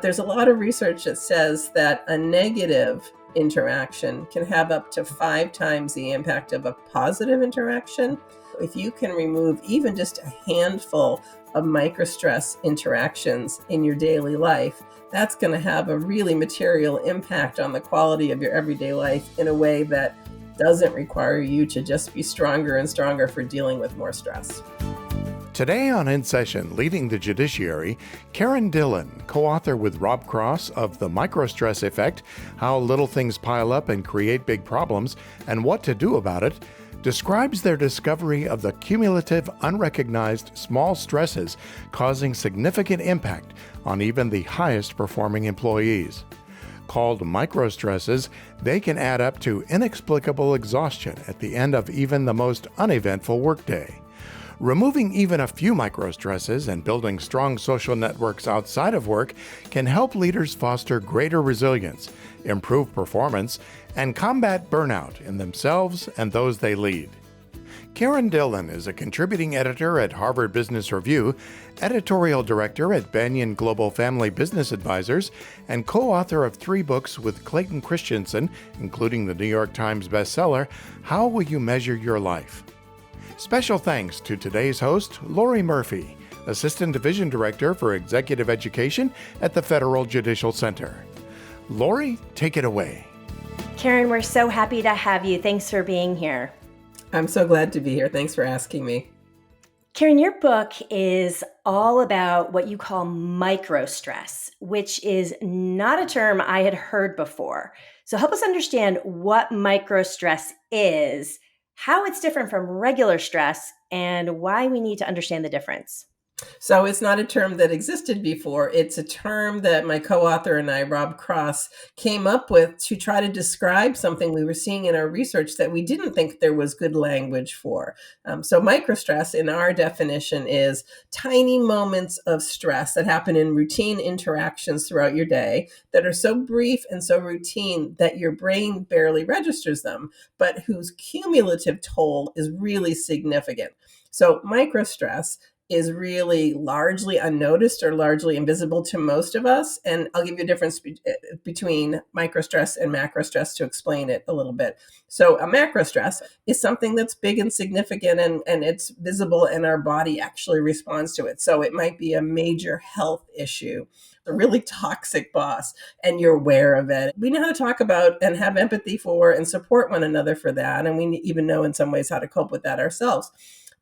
There's a lot of research that says that a negative interaction can have up to 5 times the impact of a positive interaction. If you can remove even just a handful of microstress interactions in your daily life, that's going to have a really material impact on the quality of your everyday life in a way that doesn't require you to just be stronger and stronger for dealing with more stress. Today on In Session, Leading the Judiciary, Karen Dillon, co-author with Rob Cross of The Microstress Effect, How Little Things Pile Up and Create Big Problems, and What to Do About It, describes their discovery of the cumulative, unrecognized small stresses causing significant impact on even the highest performing employees. Called microstresses, they can add up to inexplicable exhaustion at the end of even the most uneventful workday. Removing even a few microstresses and building strong social networks outside of work can help leaders foster greater resilience, improve performance, and combat burnout in themselves and those they lead. Karen Dillon is a contributing editor at Harvard Business Review, editorial director at Banyan Global Family Business Advisors, and co-author of 3 books with Clayton Christensen, including the New York Times bestseller, How Will You Measure Your Life? Special thanks to today's host, Lori Murphy, Assistant Division Director for Executive Education at the Federal Judicial Center. Lori, take it away. Karen, we're so happy to have you. Thanks for being here. I'm so glad to be here. Thanks for asking me. Karen, your book is all about what you call microstress, which is not a term I had heard before. So help us understand what microstress is, how it's different from regular stress, and why we need to understand the difference. So it's not a term that existed before. It's a term that my co-author and I, Rob Cross, came up with to try to describe something we were seeing in our research that we didn't think there was good language for. So microstress, in our definition, is tiny moments of stress that happen in routine interactions throughout your day that are so brief and so routine that your brain barely registers them, but whose cumulative toll is really significant. So microstress is really largely unnoticed or largely invisible to most of us. And I'll give you a difference between microstress and macrostress to explain it a little bit. So a macrostress is something that's big and significant and it's visible and our body actually responds to it. So it might be a major health issue, a really toxic boss, and you're aware of it. We know how to talk about and have empathy for and support one another for that. And we even know in some ways how to cope with that ourselves.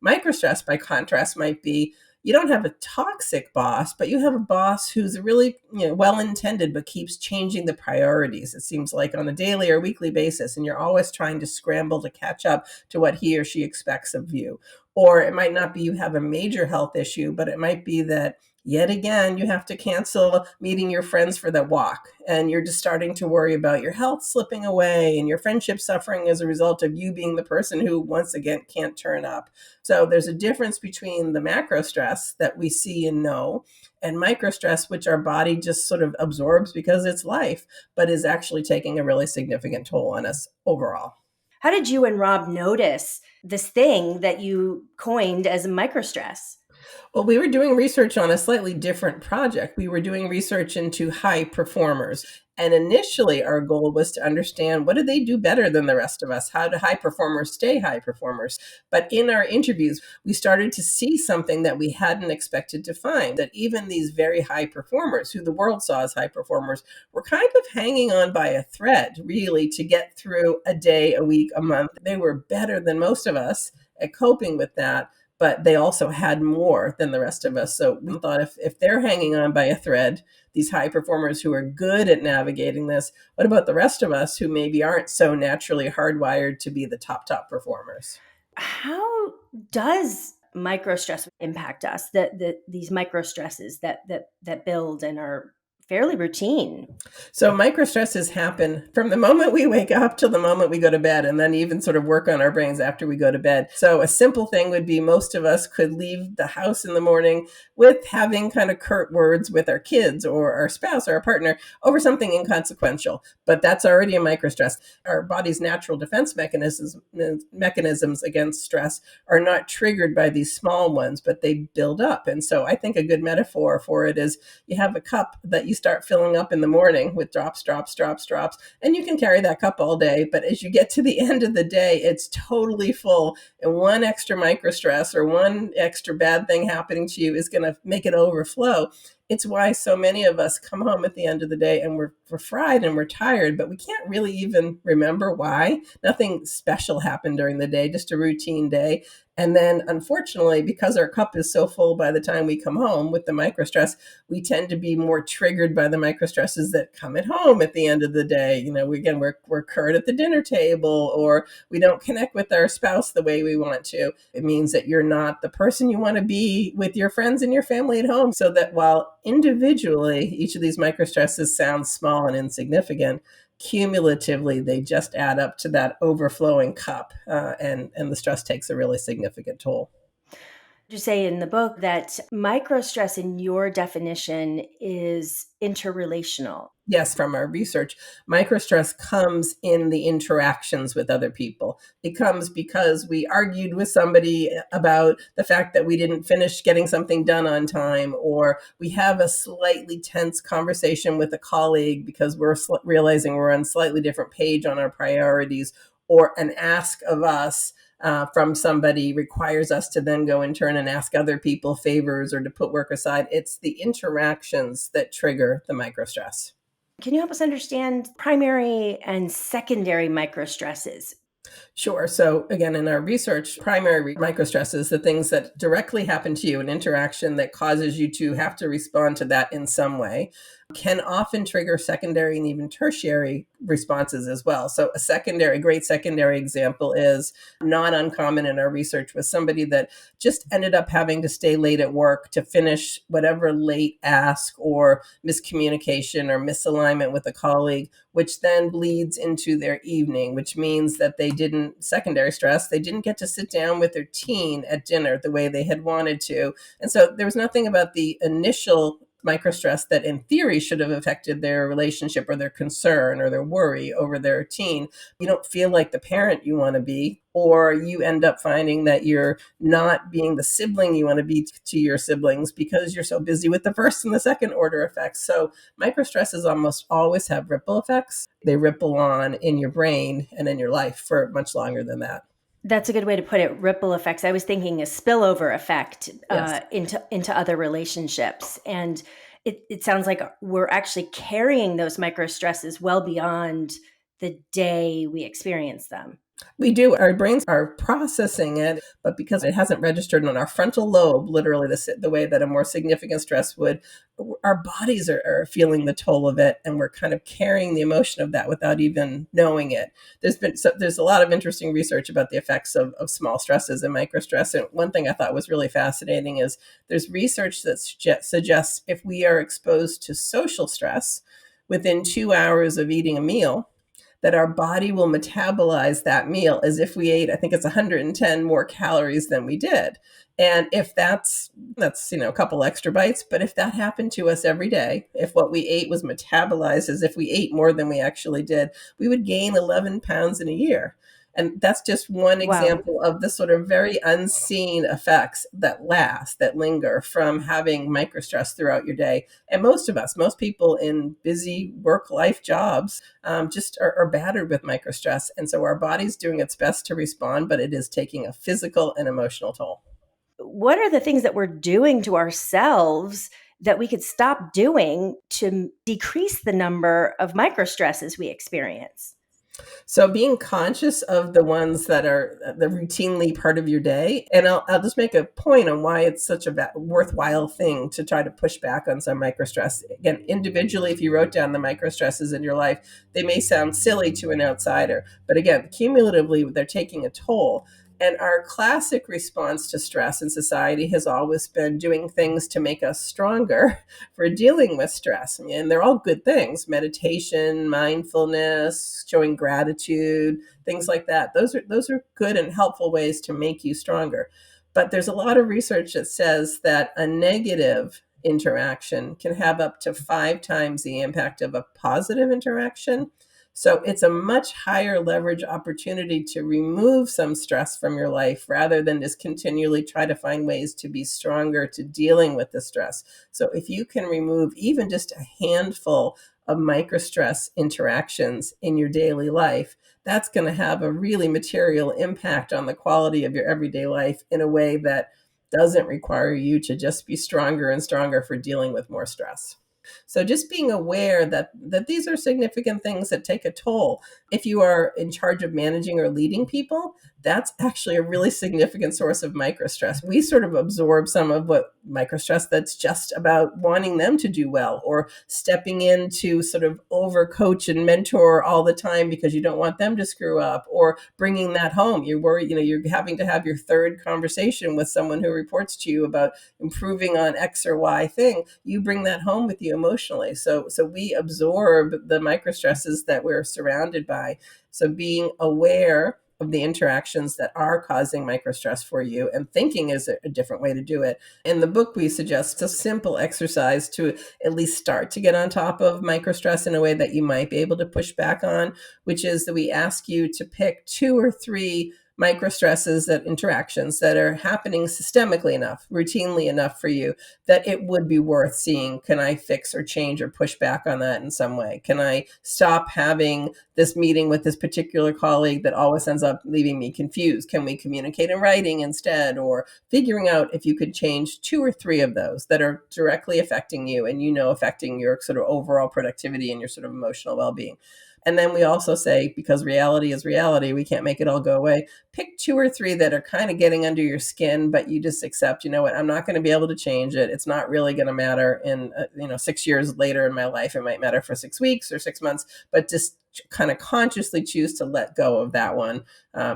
Microstress, by contrast, might be you don't have a toxic boss, but you have a boss who's really well-intended, but keeps changing the priorities, it seems like, on a daily or weekly basis. And you're always trying to scramble to catch up to what he or she expects of you. Or it might not be you have a major health issue, but it might be that yet again, you have to cancel meeting your friends for that walk. And you're just starting to worry about your health slipping away and your friendship suffering as a result of you being the person who, once again, can't turn up. So there's a difference between the macro stress that we see and know and microstress, which our body just sort of absorbs because it's life, but is actually taking a really significant toll on us overall. How did you and Rob notice this thing that you coined as microstress? Well, we were doing research on a slightly different project. We were doing research into high performers. And initially, our goal was to understand what do they do better than the rest of us? How do high performers stay high performers? But in our interviews, we started to see something that we hadn't expected to find, that even these very high performers, who the world saw as high performers, were kind of hanging on by a thread, really, to get through a day, a week, a month. They were better than most of us at coping with that, but they also had more than the rest of us. So we thought if they're hanging on by a thread, these high performers who are good at navigating this, what about the rest of us who maybe aren't so naturally hardwired to be the top performers? How does microstress impact us? These microstresses that build and are fairly routine. So microstresses happen from the moment we wake up till the moment we go to bed, and then even sort of work on our brains after we go to bed. So a simple thing would be most of us could leave the house in the morning with having kind of curt words with our kids or our spouse or our partner over something inconsequential. But that's already a microstress. Our body's natural defense mechanisms against stress are not triggered by these small ones, but they build up. And so I think a good metaphor for it is you have a cup that used start filling up in the morning with drops, drops, drops, drops. And you can carry that cup all day. But as you get to the end of the day, it's totally full. And one extra microstress or one extra bad thing happening to you is going to make it overflow. It's why so many of us come home at the end of the day and we're fried and we're tired, but we can't really even remember why. Nothing special happened during the day, just a routine day. And then, unfortunately, because our cup is so full by the time we come home with the microstress, we tend to be more triggered by the microstresses that come at home at the end of the day. We're curt at the dinner table, or we don't connect with our spouse the way we want to. It means that you're not the person you want to be with your friends and your family at home. So that while individually each of these microstresses sounds small and insignificant, cumulatively they just add up to that overflowing cup, and the stress takes a really significant toll. You say in the book that microstress, in your definition, is interrelational. Yes, from our research, microstress comes in the interactions with other people. It comes because we argued with somebody about the fact that we didn't finish getting something done on time, or we have a slightly tense conversation with a colleague because we're realizing we're on a slightly different page on our priorities, or an ask of us from somebody requires us to then go in turn and ask other people favors or to put work aside. It's the interactions that trigger the microstress. Can you help us understand primary and secondary microstresses? Sure. So again, in our research, primary microstresses, the things that directly happen to you, an interaction that causes you to have to respond to that in some way, can often trigger secondary and even tertiary responses as well. So a great secondary example is not uncommon in our research, was somebody that just ended up having to stay late at work to finish whatever late ask or miscommunication or misalignment with a colleague, which then bleeds into their evening, which means that secondary stress, they didn't get to sit down with their teen at dinner the way they had wanted to. And so there was nothing about the initial microstress that in theory should have affected their relationship or their concern or their worry over their teen. You don't feel like the parent you want to be, or you end up finding that you're not being the sibling you want to be to your siblings because you're so busy with the first and the second order effects. So microstresses almost always have ripple effects. They ripple on in your brain and in your life for much longer than that. That's a good way to put it, ripple effects. I was thinking a spillover effect Yes. into other relationships. And it sounds like we're actually carrying those micro stresses well beyond the day we experience them. We do. Our brains are processing it, but because it hasn't registered on our frontal lobe, literally the way that a more significant stress would, our bodies are feeling the toll of it, and we're kind of carrying the emotion of that without even knowing it. There's a lot of interesting research about the effects of small stresses and microstress. And one thing I thought was really fascinating is there's research that suggests if we are exposed to social stress within 2 hours of eating a meal, that our body will metabolize that meal as if we ate, I think it's 110 more calories than we did. And if that's a couple extra bites, but if that happened to us every day, if what we ate was metabolized as if we ate more than we actually did, we would gain 11 pounds in a year. And that's just one Wow. example of the sort of very unseen effects that last, that linger from having microstress throughout your day. And most people in busy work life jobs just are battered with microstress. And so our body's doing its best to respond, but it is taking a physical and emotional toll. What are the things that we're doing to ourselves that we could stop doing to decrease the number of micro stresses we experience? So being conscious of the ones that are the routinely part of your day, and I'll just make a point on why it's such a worthwhile thing to try to push back on some microstress. Again, individually, if you wrote down the microstresses in your life, they may sound silly to an outsider, but again, cumulatively, they're taking a toll. And our classic response to stress in society has always been doing things to make us stronger for dealing with stress. And they're all good things: meditation, mindfulness, showing gratitude, things like that. Those are good and helpful ways to make you stronger. But there's a lot of research that says that a negative interaction can have up to 5 times the impact of a positive interaction. So it's a much higher leverage opportunity to remove some stress from your life rather than just continually try to find ways to be stronger to dealing with the stress. So if you can remove even just a handful of microstress interactions in your daily life, that's going to have a really material impact on the quality of your everyday life in a way that doesn't require you to just be stronger and stronger for dealing with more stress. So just being aware that these are significant things that take a toll. If you are in charge of managing or leading people, that's actually a really significant source of microstress. We sort of absorb some of what microstress that's just about wanting them to do well, or stepping in to sort of overcoach and mentor all the time because you don't want them to screw up, or bringing that home. You're worried, you're having to have your third conversation with someone who reports to you about improving on X or Y thing. You bring that home with you emotionally. So we absorb the microstresses that we're surrounded by. So being aware of the interactions that are causing microstress for you, and thinking is a different way to do it. In the book, we suggest a simple exercise to at least start to get on top of microstress in a way that you might be able to push back on, which is that we ask you to pick 2 or 3 microstresses, that interactions that are happening systemically enough, routinely enough for you, that it would be worth seeing. Can I fix or change or push back on that in some way? Can I stop having this meeting with this particular colleague that always ends up leaving me confused? Can we communicate in writing instead? Or figuring out if you could change 2 or 3 of those that are directly affecting you and affecting your sort of overall productivity and your sort of emotional well-being. And then we also say, because reality is reality, we can't make it all go away. Pick 2 or 3 that are kind of getting under your skin, but you just accept, you know what, I'm not going to be able to change it. It's not really going to matter in, 6 years later in my life. It might matter for 6 weeks or 6 months, but just kind of consciously choose to let go of that one.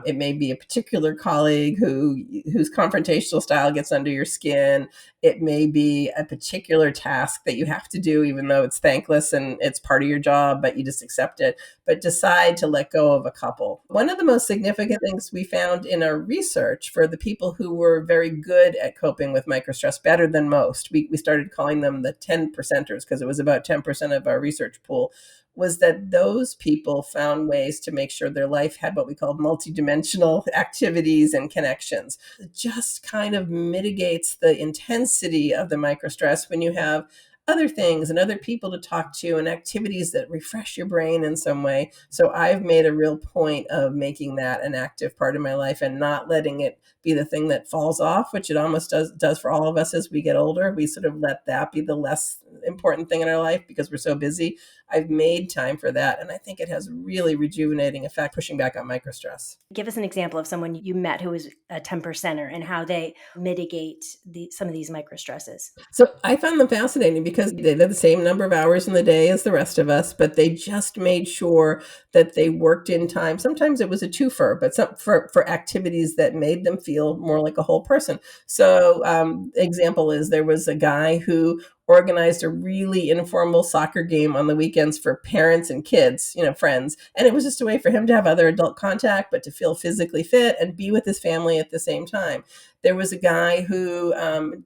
It may be a particular colleague whose confrontational style gets under your skin. It may be a particular task that you have to do, even though it's thankless and it's part of your job, but you just accept it. But decide to let go of a couple. One of the most significant things we found in our research for the people who were very good at coping with microstress, better than most, we started calling them the 10 percenters because it was about 10% of our research pool, was that those people found ways to make sure their life had what we called multidimensional activities and connections. It just kind of mitigates the intensity of the microstress when you have other things and other people to talk to and activities that refresh your brain in some way. So I've made a real point of making that an active part of my life and not letting it be the thing that falls off, which it almost does for all of us as we get older. We sort of let that be the less important thing in our life because we're so busy. I've made time for that, and I think it has really rejuvenating effect, pushing back on microstress. Give us an example of someone you met who was a 10 percenter and how they mitigate some of these microstresses. So I found them fascinating because they had the same number of hours in the day as the rest of us, but they just made sure that they worked in time. Sometimes it was a twofer, but for activities that made them feel more like a whole person. So example is there was a guy who organized a really informal soccer game on the weekends for parents and kids, friends. And it was just a way for him to have other adult contact, but to feel physically fit and be with his family at the same time. There was a guy who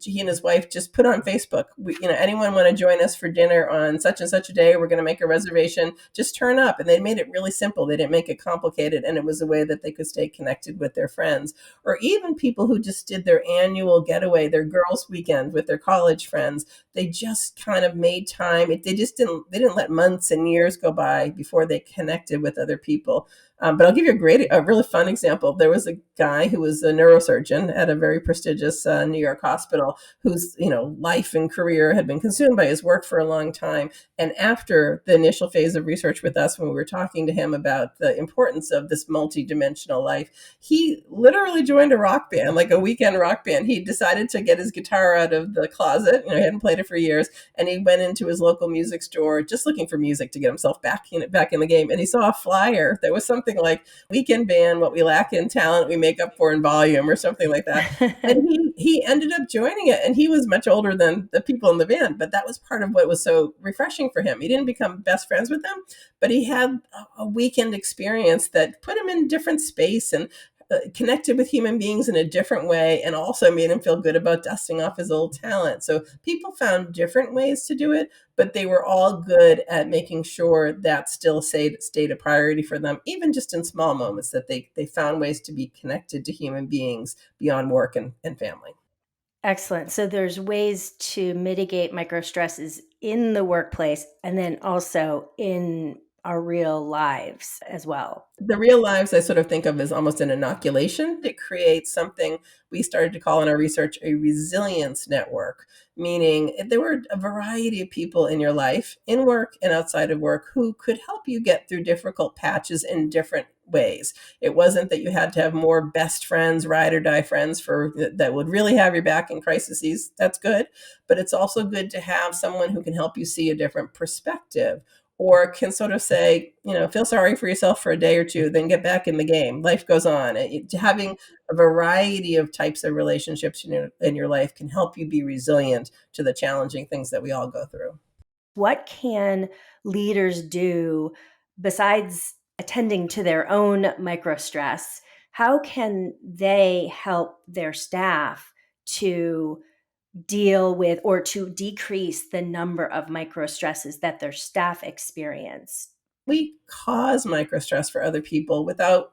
he and his wife just put on Facebook, anyone want to join us for dinner on such and such a day? We're going to make a reservation. Just turn up. And they made it really simple. They didn't make it complicated. And it was a way that they could stay connected with their friends. Or even people who just did their annual getaway, their girls' weekend with their college friends. They just kind of made time. They didn't let months and years go by before they connected with other people. But I'll give you a really fun example. There was a guy who was a neurosurgeon at a very prestigious New York hospital whose, life and career had been consumed by his work for a long time. And after the initial phase of research with us, when we were talking to him about the importance of this multidimensional life, he literally joined a rock band, like a weekend rock band. He decided to get his guitar out of the closet. He hadn't played it for years. And he went into his local music store just looking for music to get himself back in the game. And he saw a flyer that was something like weekend band, what we lack in talent, we make up for in volume, or something like that. And he ended up joining it. And he was much older than the people in the band, but that was part of what was so refreshing for him. He didn't become best friends with them, but he had a weekend experience that put him in a different space and connected with human beings in a different way, and also made him feel good about dusting off his old talent. So people found different ways to do it, but they were all good at making sure that still stayed a priority for them, even just in small moments, that they found ways to be connected to human beings beyond work and family. Excellent. So there's ways to mitigate micro stresses in the workplace and then also in our real lives as well. The real lives I sort of think of as almost an inoculation. It creates something we started to call in our research a resilience network, meaning there were a variety of people in your life, in work and outside of work, who could help you get through difficult patches in different ways. It wasn't that you had to have more best friends, ride or die friends for that would really have your back in crises. That's good, but it's also good to have someone who can help you see a different perspective, or can sort of say, feel sorry for yourself for a day or two, then get back in the game. Life goes on. Having a variety of types of relationships in your life can help you be resilient to the challenging things that we all go through. What can leaders do besides attending to their own micro stress? How can they help their staff to deal with or to decrease the number of micro stresses that their staff experience? We cause microstress for other people without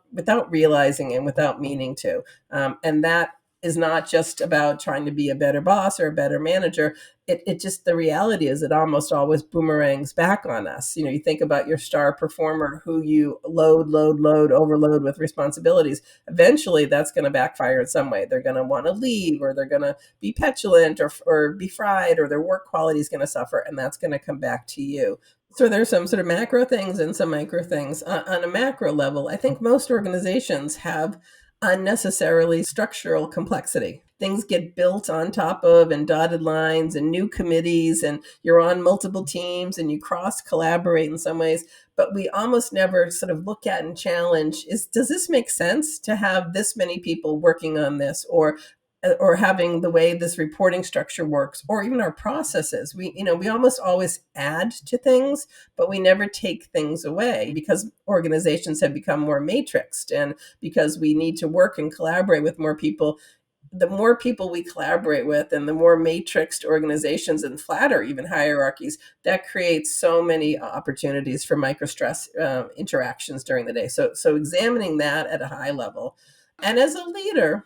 realizing and without meaning to, and that is not just about trying to be a better boss or a better manager. It just, the reality is it almost always boomerangs back on us. You think about your star performer who you overload with responsibilities. Eventually that's going to backfire in some way. They're going to want to leave, or they're going to be petulant, or be fried, or their work quality is going to suffer, and that's going to come back to you. So there's some sort of macro things and some micro things. On a macro level, I think most organizations have unnecessarily structural complexity. Things get built on top of, and dotted lines and new committees, and you're on multiple teams and you cross collaborate in some ways, but we almost never sort of look at and challenge, does this make sense to have this many people working on this, or having the way this reporting structure works, or even our processes. We almost always add to things, but we never take things away, because organizations have become more matrixed, and because we need to work and collaborate with more people. The more people we collaborate with, and the more matrixed organizations and flatter even hierarchies, that creates so many opportunities for microstress interactions during the day. So examining that at a high level, and as a leader,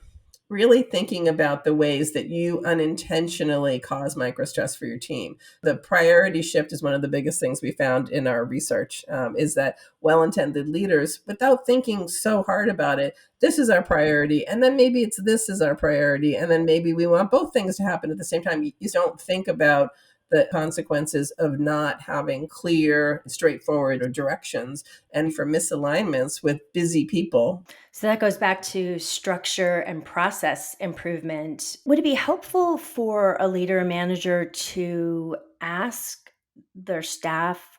really thinking about the ways that you unintentionally cause microstress for your team. The priority shift is one of the biggest things we found in our research, is that well-intended leaders, without thinking so hard about it, this is our priority, and then maybe it's this is our priority, and then maybe we want both things to happen at the same time. You don't think about the consequences of not having clear, straightforward directions, and for misalignments with busy people. So that goes back to structure and process improvement. Would it be helpful for a leader or manager to ask their staff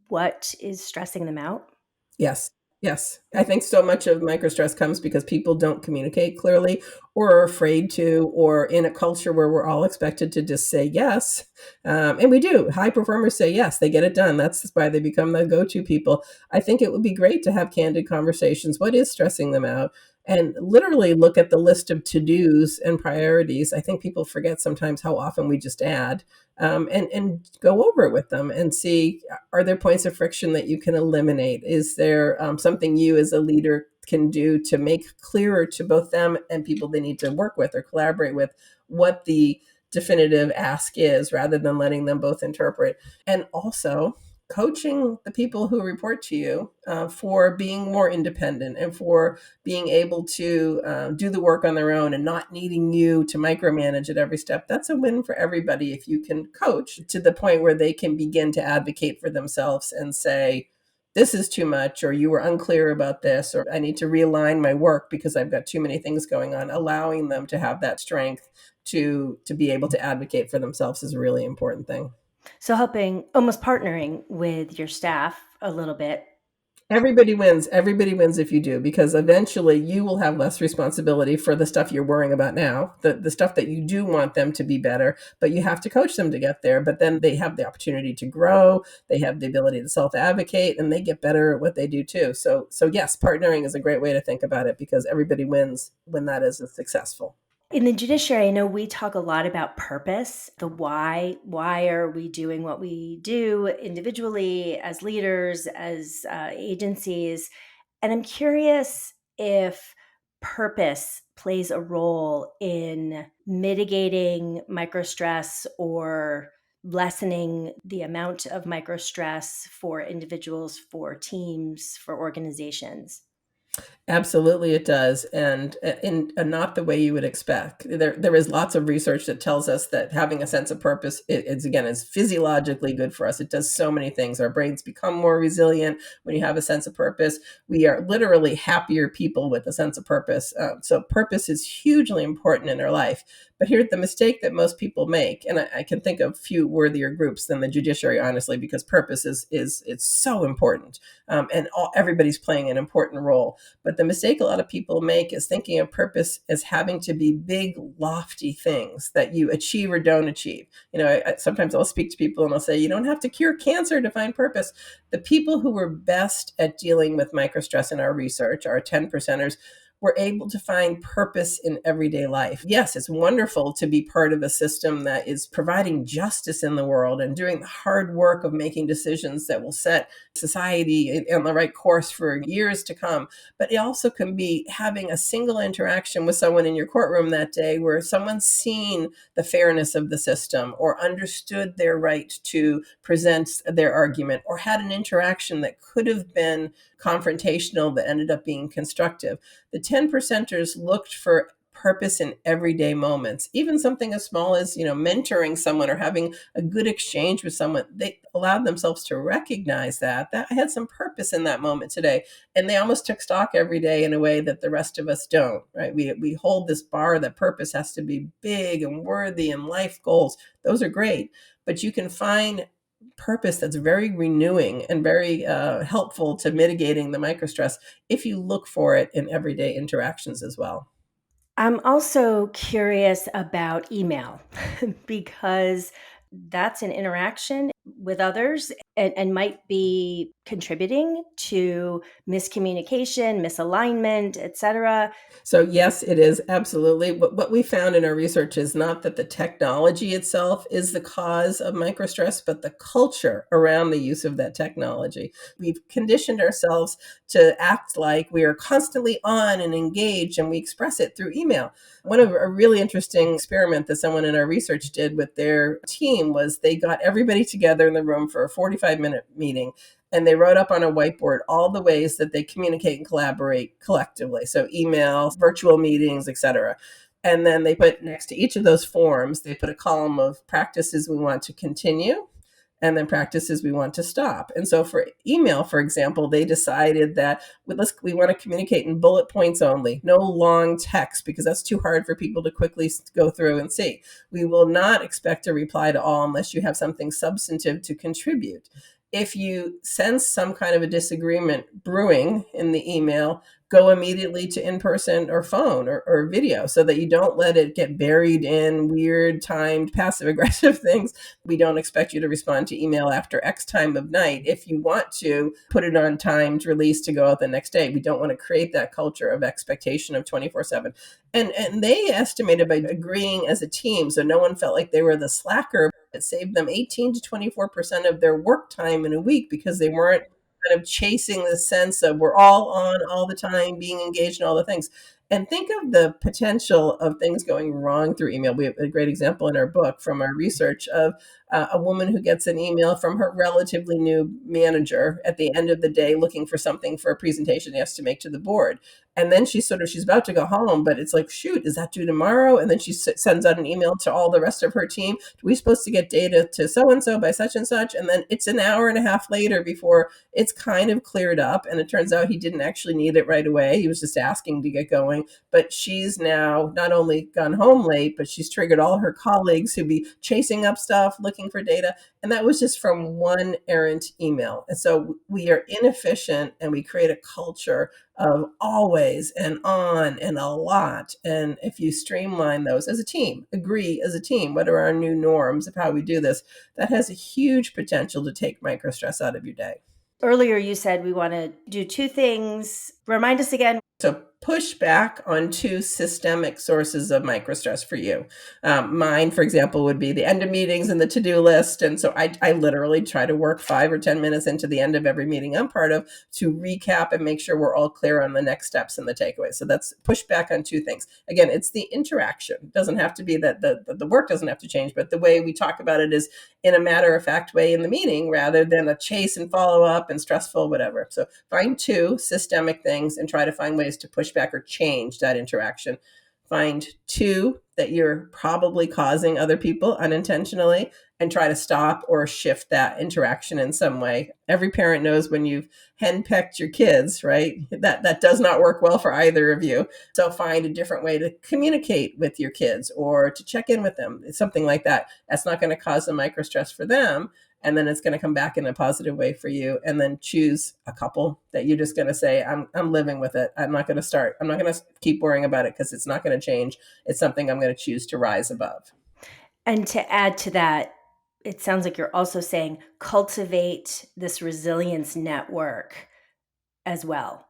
what is stressing them out? Yes. Yes. I think so much of microstress comes because people don't communicate clearly, or are afraid to, or in a culture where we're all expected to just say yes. And we do. High performers say yes, they get it done. That's why they become the go to people. I think it would be great to have candid conversations. What is stressing them out? And literally look at the list of to dos and priorities. I think people forget sometimes how often we just add, and go over it with them and see, are there points of friction that you can eliminate? Is there something you as a leader can do to make clearer to both them and people they need to work with or collaborate with what the definitive ask is, rather than letting them both interpret? And also coaching the people who report to you for being more independent, and for being able to do the work on their own, and not needing you to micromanage at every step. That's a win for everybody if you can coach to the point where they can begin to advocate for themselves and say, this is too much, or you were unclear about this, or I need to realign my work because I've got too many things going on. Allowing them to have that strength to be able to advocate for themselves is a really important thing. So helping, almost partnering with your staff a little bit. Everybody wins. Everybody wins if you do, because eventually you will have less responsibility for the stuff you're worrying about now, the stuff that you do want them to be better, but you have to coach them to get there. But then they have the opportunity to grow, they have the ability to self-advocate, and they get better at what they do too. So yes, partnering is a great way to think about it because everybody wins when that is successful. In the judiciary, I know we talk a lot about purpose, the why. Why are we doing what we do individually, as leaders, as agencies? And I'm curious if purpose plays a role in mitigating microstress or lessening the amount of microstress for individuals, for teams, for organizations. Absolutely, it does, and not the way you would expect. There is lots of research that tells us that having a sense of purpose is physiologically good for us. It does so many things. Our brains become more resilient when you have a sense of purpose. We are literally happier people with a sense of purpose. So purpose is hugely important in our life. But here's the mistake that most people make, and I can think of few worthier groups than the judiciary, honestly, because purpose is it's so important, and everybody's playing an important role. But the mistake a lot of people make is thinking of purpose as having to be big, lofty things that you achieve or don't achieve. Sometimes I'll speak to people and I'll say, you don't have to cure cancer to find purpose. The people who were best at dealing with microstress in our research, our 10 percenters, were able to find purpose in everyday life. Yes, it's wonderful to be part of a system that is providing justice in the world and doing the hard work of making decisions that will set society on the right course for years to come. But it also can be having a single interaction with someone in your courtroom that day where someone's seen the fairness of the system or understood their right to present their argument or had an interaction that could have been confrontational that ended up being constructive. The 10 percenters looked for purpose in everyday moments, even something as small as, mentoring someone or having a good exchange with someone. They allowed themselves to recognize that I had some purpose in that moment today. And they almost took stock every day in a way that the rest of us don't, right? We hold this bar that purpose has to be big and worthy and life goals. Those are great, but you can find purpose that's very renewing and very helpful to mitigating the microstress if you look for it in everyday interactions as well. I'm also curious about email because that's an interaction with others and might be contributing to miscommunication, misalignment, etc. So yes, it is absolutely. What we found in our research is not that the technology itself is the cause of microstress, but the culture around the use of that technology. We've conditioned ourselves to act like we are constantly on and engaged, and we express it through email. One of a really interesting experiment that someone in our research did with their team was they got everybody together in the room for a 45-minute meeting, and they wrote up on a whiteboard all the ways that they communicate and collaborate collectively. So email, virtual meetings, etc. And then they put next to each of those forms, they put a column of practices we want to continue and then practices we want to stop. And so for email, for example, they decided that we want to communicate in bullet points only, no long text, because that's too hard for people to quickly go through and see. We will not expect a reply to all unless you have something substantive to contribute. If you sense some kind of a disagreement brewing in the email, go immediately to in-person or phone or video so that you don't let it get buried in weird timed passive aggressive things. We don't expect you to respond to email after X time of night. If you want to put it on timed release to go out the next day, we don't want to create that culture of expectation of 24/7. And they estimated by agreeing as a team, so no one felt like they were the slacker, it saved them 18 to 24% of their work time in a week because they weren't kind of chasing the sense of we're all on all the time, being engaged in all the things. And think of the potential of things going wrong through email. We have a great example in our book from our research of a woman who gets an email from her relatively new manager at the end of the day looking for something for a presentation he has to make to the board. And then she's about to go home, but it's like, shoot, is that due tomorrow? And then she sends out an email to all the rest of her team. We supposed to get data to so-and-so by such and such. And then it's an hour and a half later before it's kind of cleared up. And it turns out he didn't actually need it right away. He was just asking to get going. But she's now not only gone home late, but she's triggered all her colleagues who'd be chasing up stuff, looking for data. And that was just from one errant email. And so we are inefficient, and we create a culture of always and on and a lot. And if you streamline those as a team, agree as a team, what are our new norms of how we do this, that has a huge potential to take microstress out of your day. Earlier, you said we want to do two things. Remind us again. So push back on two systemic sources of microstress for you. Mine, for example, would be the end of meetings and the to-do list. And so I literally try to work 5 or 10 minutes into the end of every meeting I'm part of to recap and make sure we're all clear on the next steps and the takeaways. So that's push back on two things. Again, it's the interaction. It doesn't have to be that the work doesn't have to change, but the way we talk about it is in a matter-of-fact way in the meeting rather than a chase and follow-up and stressful, whatever. So find two systemic things and try to find ways to push back or change that interaction. Find two that you're probably causing other people unintentionally and try to stop or shift that interaction in some way. Every parent knows when you've henpecked your kids, right? That does not work well for either of you. So find a different way to communicate with your kids or to check in with them. It's something like that. That's not going to cause a microstress for them. And then it's going to come back in a positive way for you. And then choose a couple that you're just going to say, I'm living with it. I'm not going to keep worrying about it because it's not going to change. It's something I'm going to choose to rise above. And to add to that, it sounds like you're also saying cultivate this resilience network as well.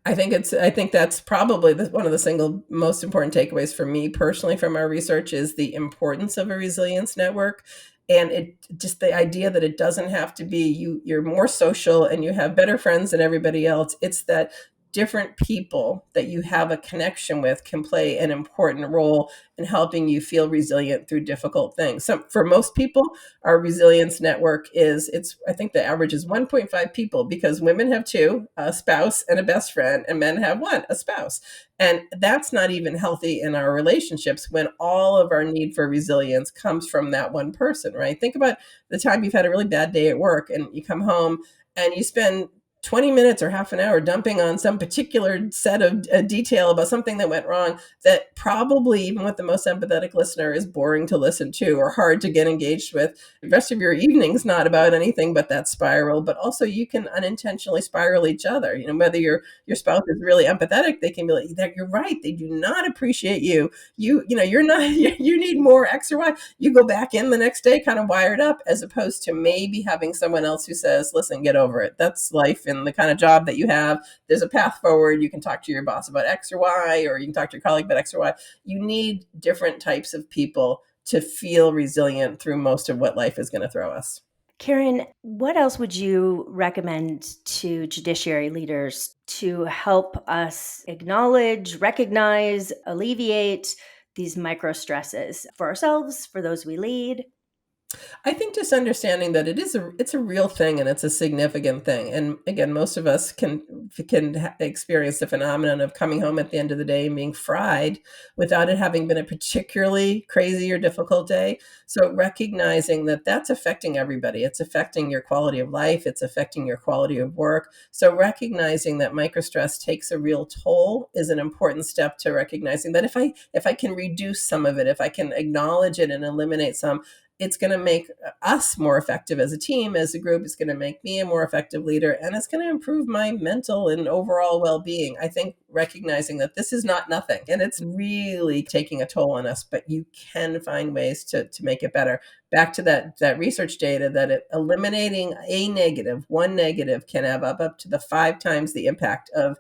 I think that's probably one of the single most important takeaways for me personally from our research is the importance of a resilience network. And it just the idea that it doesn't have to be you're more social and you have better friends than everybody else. It's that different people that you have a connection with can play an important role in helping you feel resilient through difficult things. So for most people, our resilience network I think the average is 1.5 people because women have two, a spouse and a best friend, and men have one, a spouse. And that's not even healthy in our relationships when all of our need for resilience comes from that one person, right? Think about the time you've had a really bad day at work and you come home and you spend 20 minutes or half an hour dumping on some particular set of detail about something that went wrong that probably, even with the most empathetic listener, is boring to listen to or hard to get engaged with. The rest of your evening's not about anything but that spiral, but also you can unintentionally spiral each other. You know, whether your spouse is really empathetic, they can be like, you're right, they do not appreciate you. You're not, you need more X or Y. You go back in the next day kind of wired up, as opposed to maybe having someone else who says, listen, get over it. That's life in the kind of job that you have. There's a path forward. You can talk to your boss about X or Y, or you can talk to your colleague about X or Y. You need different types of people to feel resilient through most of what life is going to throw us. Karen, what else would you recommend to judiciary leaders to help us acknowledge, recognize, alleviate these microstresses for ourselves, for those we lead? I think just understanding that it's a real thing and it's a significant thing. And again, most of us can experience the phenomenon of coming home at the end of the day and being fried without it having been a particularly crazy or difficult day. So recognizing that that's affecting everybody. It's affecting your quality of life. It's affecting your quality of work. So recognizing that microstress takes a real toll is an important step to recognizing that if I can reduce some of it, if I can acknowledge it and eliminate some, it's going to make us more effective as a team, as a group. It's going to make me a more effective leader, and it's going to improve my mental and overall well-being. I think recognizing that this is not nothing, and it's really taking a toll on us, but you can find ways to make it better. Back to that research data that eliminating one negative can have up to the 5 times the impact of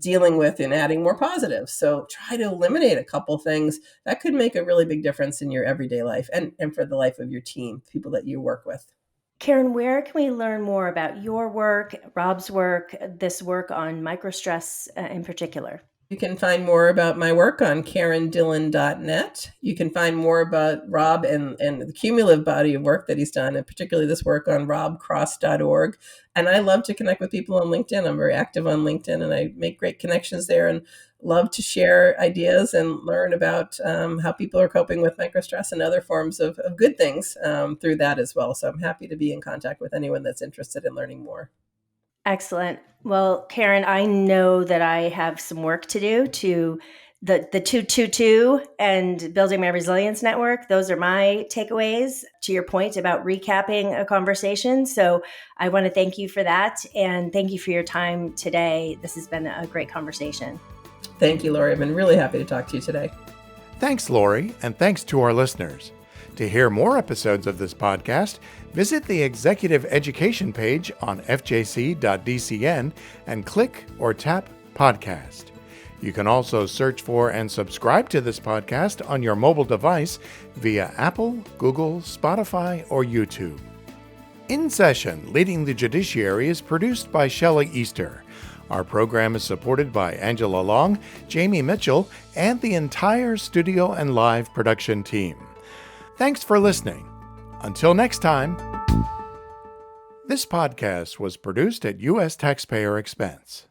dealing with and adding more positives. So try to eliminate a couple things that could make a really big difference in your everyday life and for the life of your team, people that you work with. Karen, where can we learn more about your work, Rob's work, this work on microstress in particular? You can find more about my work on karendillon.net. You can find more about Rob and the cumulative body of work that he's done, and particularly this work on robcross.org. And I love to connect with people on LinkedIn. I'm very active on LinkedIn, and I make great connections there and love to share ideas and learn about how people are coping with microstress and other forms of good things through that as well. So I'm happy to be in contact with anyone that's interested in learning more. Excellent. Well, Karen, I know that I have some work to do to the 222 and building my resilience network. Those are my takeaways to your point about recapping a conversation. So I want to thank you for that. And thank you for your time today. This has been a great conversation. Thank you, Lori. I've been really happy to talk to you today. Thanks, Lori, and thanks to our listeners. To hear more episodes of this podcast, visit the Executive Education page on fjc.dcn and click or tap Podcast. You can also search for and subscribe to this podcast on your mobile device via Apple, Google, Spotify, or YouTube. In Session, Leading the Judiciary is produced by Shelley Easter. Our program is supported by Angela Long, Jamie Mitchell, and the entire studio and live production team. Thanks for listening. Until next time. This podcast was produced at U.S. taxpayer expense.